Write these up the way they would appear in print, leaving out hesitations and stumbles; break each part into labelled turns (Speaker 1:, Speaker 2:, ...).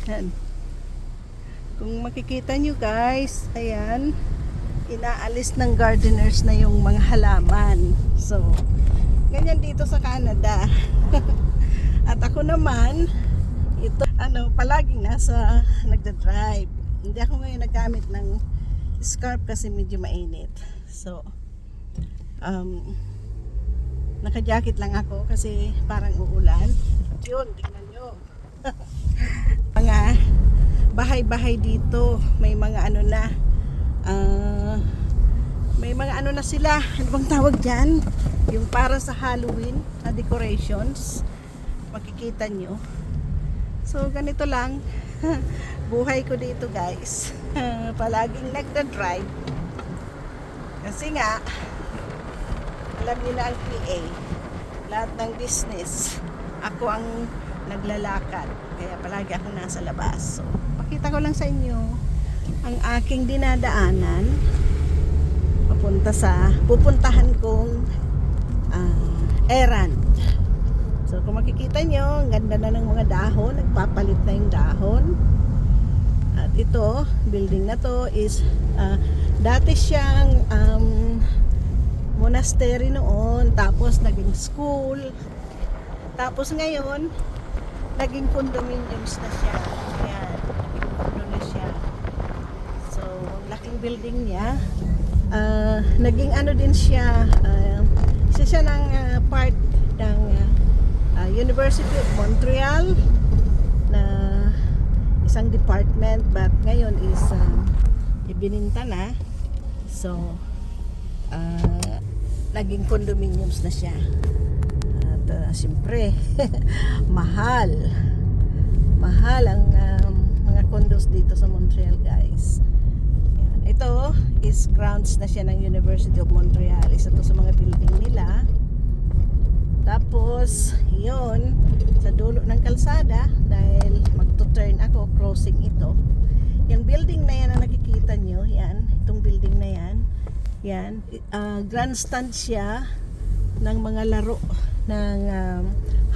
Speaker 1: Yan. Kung makikita nyo guys, ayan, inaalis ng gardeners na yung mga halaman. So, ganyan dito sa Canada. At ako naman, ito, palaging nagda-drive. Hindi ako ngayon naggamit ng scarf kasi medyo mainit. So, naka-jacket lang ako kasi parang uulan. At yun, tingnan nyo. Mga bahay-bahay dito, may mga may mga na sila. Ano bang tawag dyan? Yung para sa Halloween na decorations. Makikita nyo. So, ganito lang. Buhay ko dito guys. Palaging nagda-drive. Kasi nga, alam niyo na ang PA. Lahat ng business. Ako ang naglalakad. Kaya palagi ako nasa labas. So, pakita ko lang sa inyo ang aking dinadaanan pupuntahan kong errand. So, kung makikita nyo, ang ganda na ng mga dahon. Nagpapalit na yung dahon. At ito, building na to is dati siyang monastery noon. Tapos naging school. Tapos ngayon, naging condominiums na siya. Ayan, naging condo na siya. So, ang laking building niya. Naging din siya. Isa siya ng part ng University of Montreal na isang department, but ngayon is ibininta na. So, naging condominiums na siya. Siyempre mahal ang mga condos dito sa Montreal guys. Yan. Ito is grounds na siya ng University of Montreal. Isa to sa mga building nila. Tapos yun, sa dulo ng kalsada, dahil magto-turn ako, crossing ito, yung building na yan na nakikita nyo, yan, itong building na yan, grandstand siya ng mga laro ng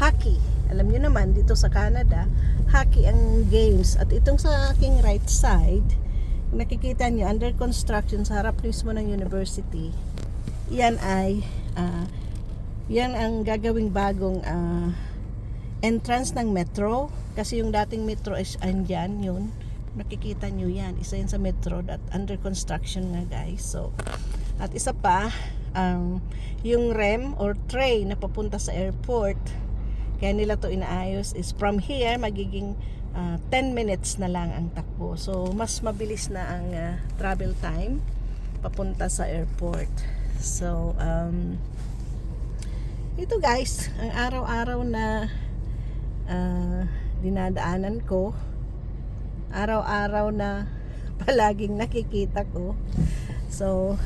Speaker 1: hockey. Alam niyo naman dito sa Canada, hockey ang games. At itong sa aking right side, nakikita niyo under construction sa harap mismo ng university. Yan ay yan ang gagawing bagong entrance ng metro, kasi yung dating metro is andyan yun. Nakikita niyo yan, isa yan sa metro that under construction na guys. So, at isa pa, yung REM or train na papunta sa airport, kaya nila to inaayos, is from here magiging 10 minutes na lang ang takbo. So mas mabilis na ang travel time papunta sa airport. So ito guys, ang araw-araw na dinadaanan ko, araw-araw na palaging nakikita ko. So,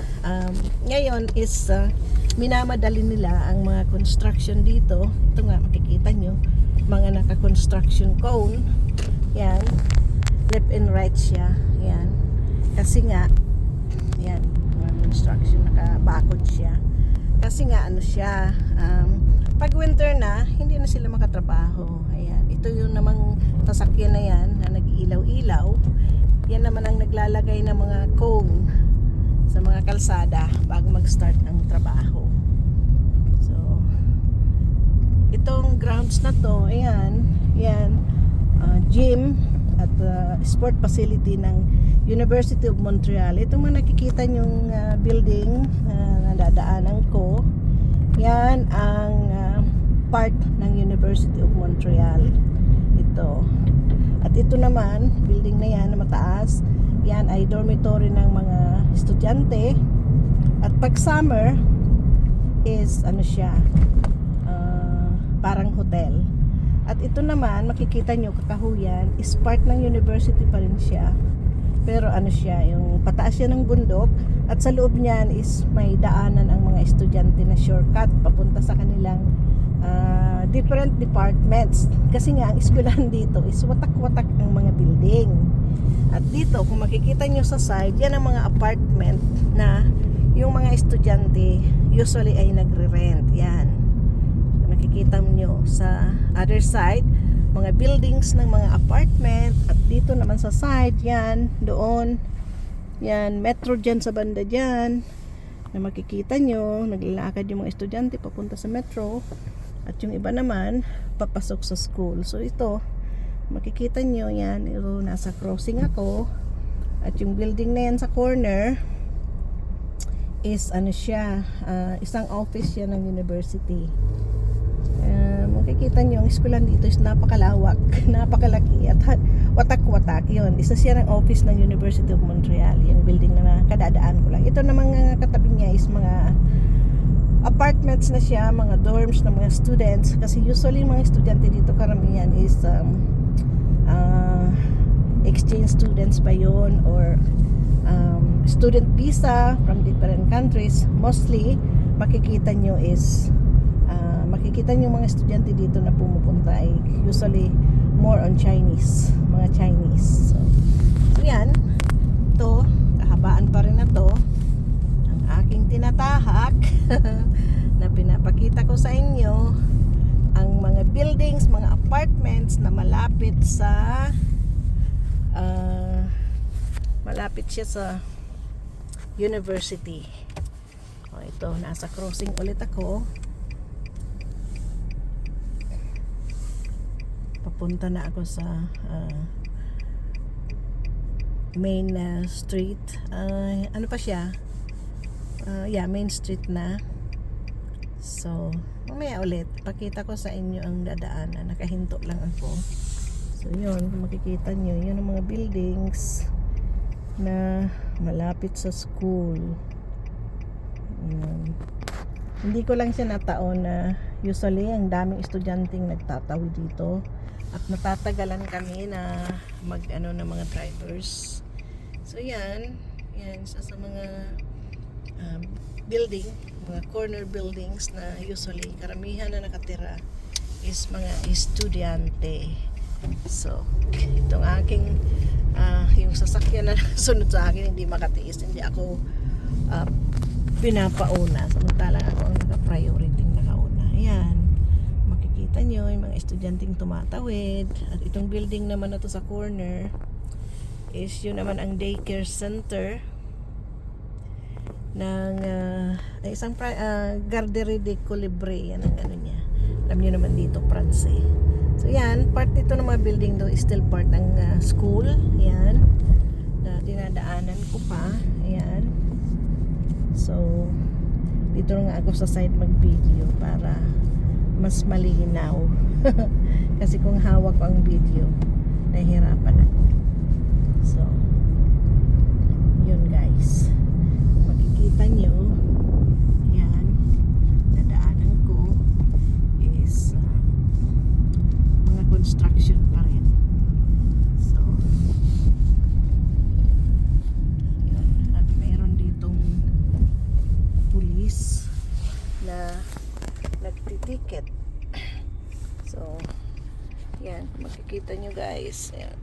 Speaker 1: ngayon is minamadali nila ang mga construction dito. Ito nga, makikita nyo, mga naka-construction cone. Yan, left and right siya. Yan, kasi nga, yan, mga construction, nakabakod siya. Kasi nga, siya, pag winter na, hindi na sila makatrabaho. Ayan, ito yung namang sasakyan na yan, na nag-ilaw-ilaw. Yan naman ang naglalagay ng mga cone sa mga kalsada bago mag-start ng trabaho. So, itong grounds na to, ayan, gym at sport facility ng University of Montreal. Itong mga nakikita nyong building na dadaanan ko, yan ang part ng University of Montreal. Ito. At ito naman, building na yan na mataas, yan ay dormitory ng mga estudyante. At pag summer is siya, parang hotel. At ito naman, makikita nyo, kakahuyan, is part ng university pa rin siya. Pero siya, yung pataas siya ng bundok, at sa loob niyan is may daanan ang mga estudyante na shortcut papunta sa kanilang different departments. Kasi nga, ang eskwelahan dito is watak-watak ang mga building. At dito, kung makikita nyo sa side, yan ang mga apartment na yung mga estudyante usually ay nagre-rent. Yan. Nakikita nyo sa other side, mga buildings ng mga apartment. At dito naman sa side, yan, doon, yan, metro dyan sa banda dyan, na makikita nyo, naglalakad yung mga estudyante papunta sa metro, at yung iba naman papasok sa school. So ito, makikita nyo yan, ito, nasa crossing ako, at yung building na yan sa corner is ano siya, isang office yan ng university. Makikita nyo, ang eskwelahan dito is napakalawak, napakalaki, at watak-watak yun. Isa siya ng office ng University of Montreal, yung building na kadadaan ko lang. Ito na mga katabi niya is mga apartments na siya, mga dorms ng mga students, kasi usually mga estudyante dito karamihan is exchange students pa yun, or student visa from different countries. Mostly makikita nyo is makikita nyo mga estudyante dito na pumupunta ay usually more on Chinese, mga Chinese. So yan, to kahabaan pa rin na to ang aking tinatahak na pinapakita ko sa inyo, ang mga buildings, mga apartments na malapit sa malapit siya sa university. O ito, nasa crossing ulit ako. Papunta na ako sa main street. Ano pa siya? Yeah, main street na. So, mamaya ulit, pakita ko sa inyo ang dadaanan. Nakahinto lang ako. So, yun, kung makikita nyo, yun ang mga buildings na malapit sa school. Hindi ko lang siya nataon na usually ang daming estudyanteng nagtatawid dito at natatagalan kami na mag-ano ng mga drivers. So yan isa sa mga building, mga corner buildings na usually karamihan na nakatira is mga estudyante. So itong aking yung sasakyan na sunod sa akin hindi makatiis, hindi ako pinapauna, samantalang ako ang naka-priority nakauna. Ayan, makikita nyo yung mga estudyanteng tumatawid. At itong building naman na to sa corner is yun naman ang daycare center ng isang Garderie de Colibri. Yan ang ano niya, alam nyo naman dito, France. So yan, part nito ng mga building do is still part ng school. Yan, na dinadaanan ko pa. Ayan. So dito nga ako sa side mag-video para mas malinaw. Kasi kung hawak ko ang video, nahihirapan ako. So yun guys, makikita nyo yan, dadaanan ko is mga construction pa rin. So yun, at mayroon ditong pulis na nagtitiket. So yan, makikita nyo guys, yan,